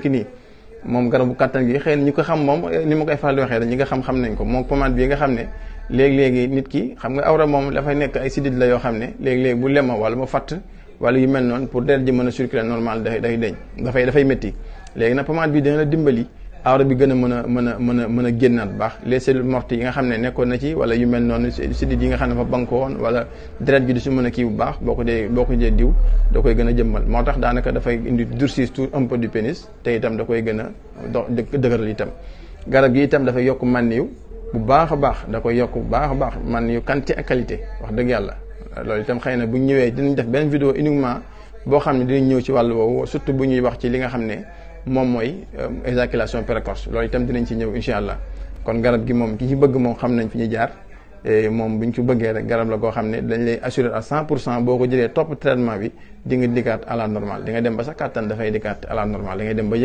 nii moom garabu kattan gi xëy na ñu ko xam moom ni ma koy faral di waxee ñi nga xam nañ ko moom pommade bi nga xam ne léegi-léegi nit ki xam nga awra moom dafay nekk ay sidit la yoo xam ne léegi-léegi bu lema wala mu fatt wala yu mel noonu pour deret ji mën a circuler normal day deñ dafay métti léegi nag pommade bi dina la dimbali awra bi gën a mën a génnaat bu baax les cellules mortes yi nga xam ne nekkoon na ci wala yu mel noonu sidit yi nga xam ne fa banko woon wala deret ji du si mën a kii bu baax boo ko dee diw da koy gën a jëmmal moo tax daanaka dafay indi durcir tout un peu du pénis te itam da koy gën a dëgëral itam garab gi itam dafay yokk mànniw bu baax a baax da koy yokk bu baax a baax mànniw quantité ak qualité wax dëgg yàlla loolu itam xëy na bu ñu ñëwee dinañ def benn vidéo uniquement boo xam ne dinañ ñëw ci wàllu woowu surtout bu ñuy wax ci li nga xam ne moom mooy éjaculation précoce loolu itam dinañ ci ñëw incha allah kon garab gi moom ki ci bëgg moom xam nañ fi ñu jaar moom buñ ci bëggee rek garab la goo xam ne dañ lay assurer à 100% boo ko jëlee topp traitement bi di nga dikkaat à la normale di nga dem ba sa kàttan dafay dikkaat à la normale di nga dem ba